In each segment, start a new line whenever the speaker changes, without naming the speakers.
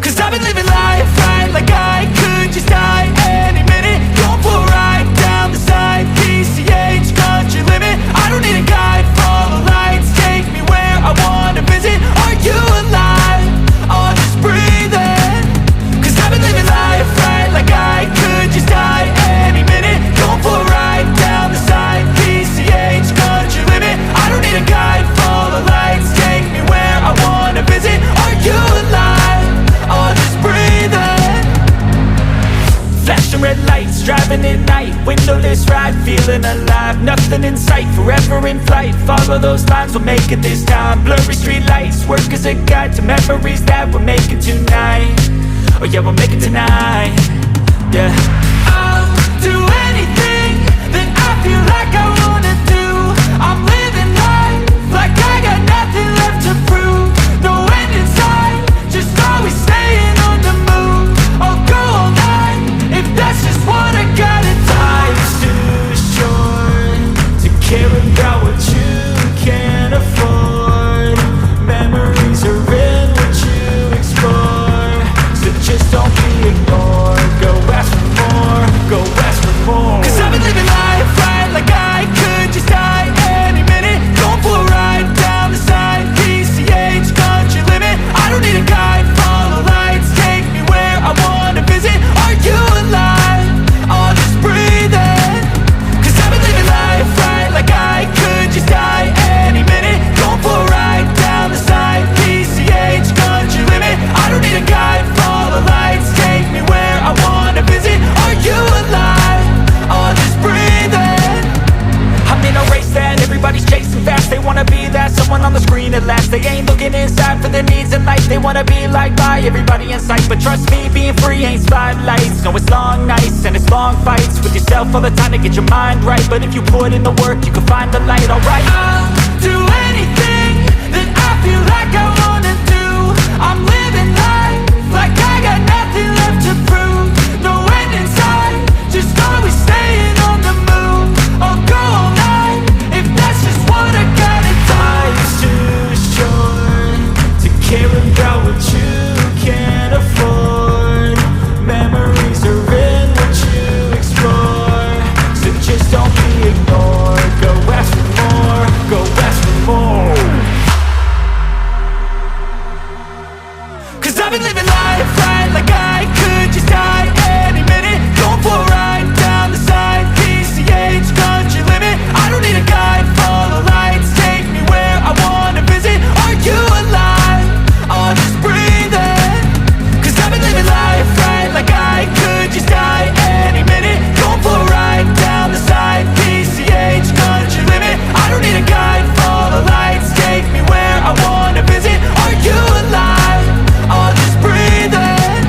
Cause I've been living life right like I could just die any minute. Going for a ride down the side, PCH, country limit. I don't need a guide, follow lights, take me where I wanna visit. Are you alive? Or just breathing? Cause I've been living life right like I could just die any minute. Going for a ride down the side, PCH, country limit. I don't need a guide, follow lights, take me where I wanna visit. Are you alive? Or just breathing? Flashing red lights, driving at night, windowless ride, feeling alive. Nothing in sight, forever in flight. Follow those lines, we'll make it this time. Blurry street lights, work as a guide to memories that we're making tonight. Oh yeah, we'll make it tonight. Yeah. I'll do anything that I feel like I wanna do. I'm living life like I got nothing left to prove. No end in sight, just always staying on the move. I'll go all night if that's just what I gotta do. Life's too short to care about what you can't afford. Memories are in what you explore, so just don't be ignored. Go ask for more, go ask for more. Cause I've been living life right like I could just die any minute. Going for a ride down the side, PCH, country limit. I don't need a guide, follow lights, take me where I wanna visit. Are you alive? Or just breathing? Cause I've been living life right like I could just die any minute. Going for a ride down the side, PCH, country limit. I don't need a guide, follow lights, take me where I wanna visit. Are you alive? Or just breathing? I'm in a race that everybody's chasing fast. They wanna be that someone on the screen at last. They ain't looking inside for their needs in life. They wanna be liked by everybody in sight. But trust me, being free ain't spotlights. No, it's long nights and it's long fights with yourself all the time to get your mind right. But if you put in the work, you can find the light, alright. I'll do anything that I feel like I wanna do. I'm living life like I got nothing left to prove. No end in sight, just always staying on the move. I'll go all night if that's just what I gotta do. Life's too short to care about what you can't afford. Memories are in what you explore, so just don't be ignored. Go ask for more, go ask for more. Cause I've been living life right like I could just die any minute. Going for a ride down the side, PCH, country limit. I don't need a guide, follow lights, take me where I wanna visit. Are you alive? Or just breathing? Cause I've been living life right like I could just die any minute. Going for a ride down the side, PCH, country limit. I don't need a guide, follow lights, take me where I wanna visit. Are you alive? Or just breathing?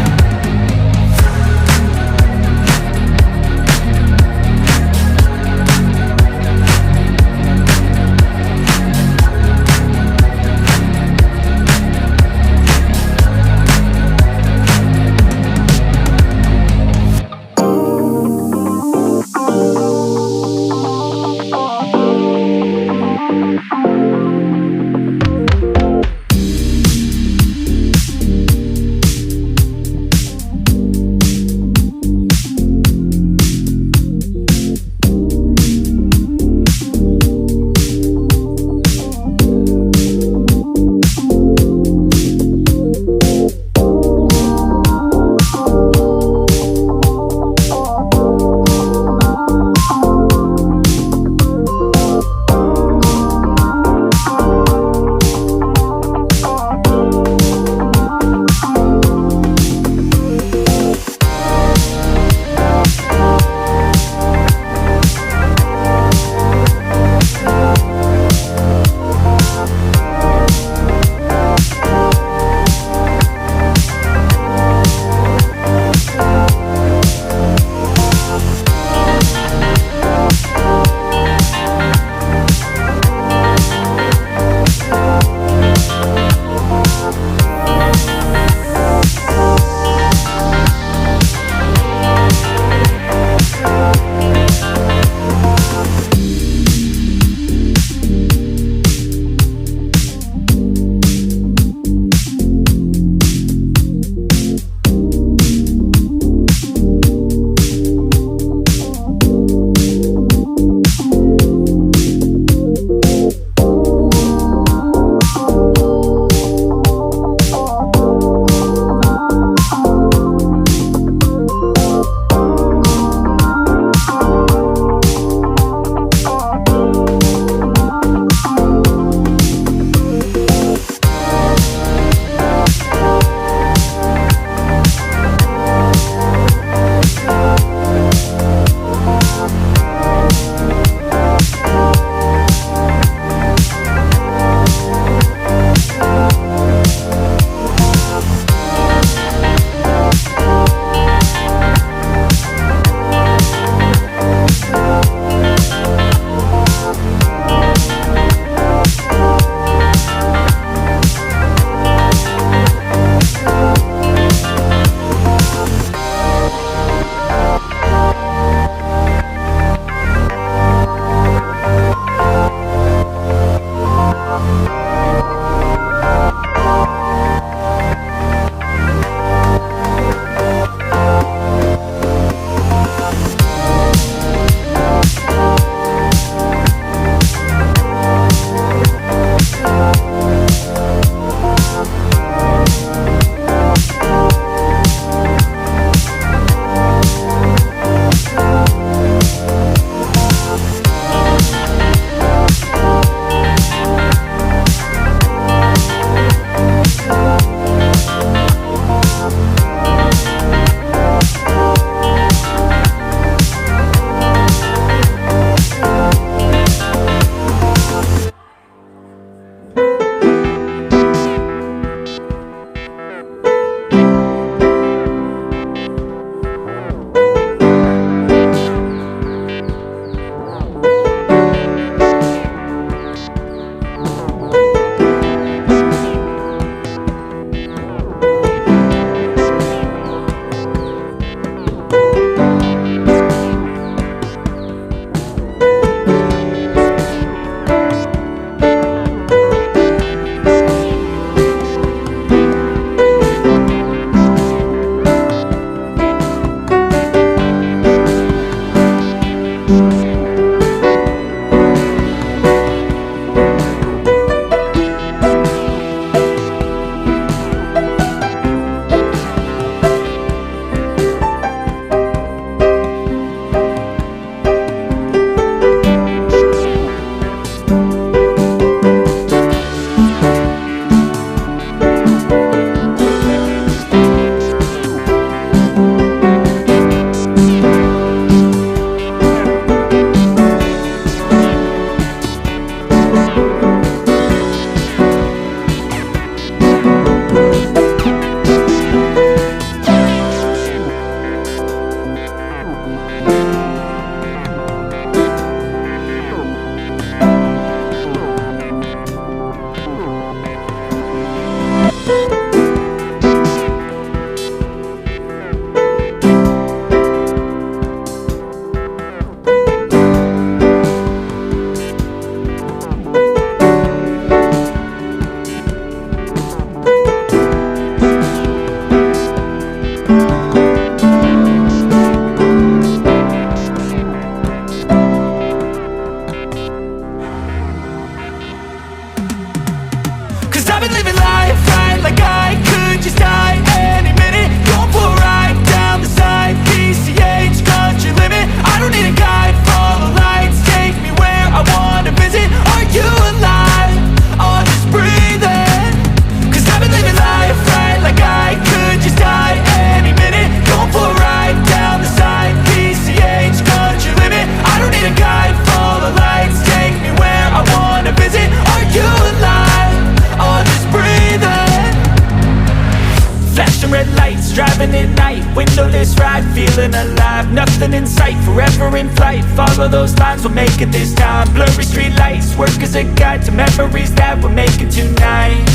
driving at night, windowless ride, feeling alive. Nothing in sight, forever in flight. Follow those lines, we'll make it this time. Blurry street lights, work as a guide to memories that we're making tonight.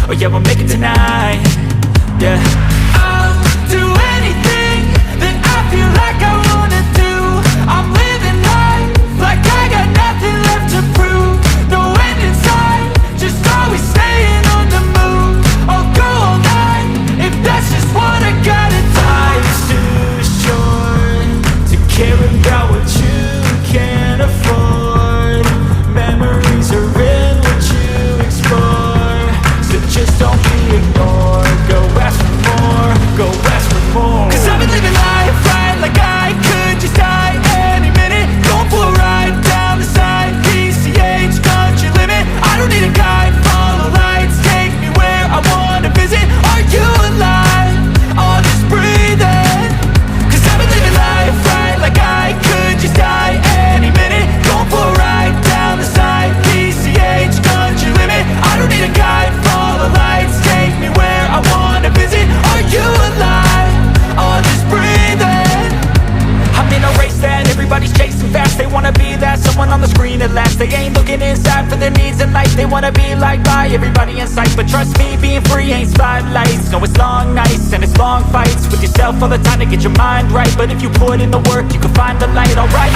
Oh yeah, we'll make it tonight. Yeah, I'll do anything that I feel like I wanna do. I'm living life like I got nothing left to prove. No end in sight, just always staying on the move. I'll go all night if that's just what I gotta do. Life's too short to care about what you can't afford. Memories are in what you explore, so just don't be ignored. Go ask for more, go ask for more. 'Cause I've been living life right like I could just die any minute. Going for a ride down the side, PCH country limit. I don't need a guide, follow lights, take me where I wanna visit. Are you alive? Or just breathing? 'Cause I've been living life right like I could just die any minute. Going for a ride down the side, PCH country limit. I don't need a guide, follow lights, take me where I wanna visit. Are you alive? Or just breathing? I'm in a race that everybody's chasing fast. They wanna be that someone on the screen at last. They ain't looking inside for their needs in life. They wanna be liked by everybody in sight. But trust me, being free ain't spotlights. No, it's long nights and it's long fights with yourself all the time to get your mind right. But if you put in the work, you can find the light, alright.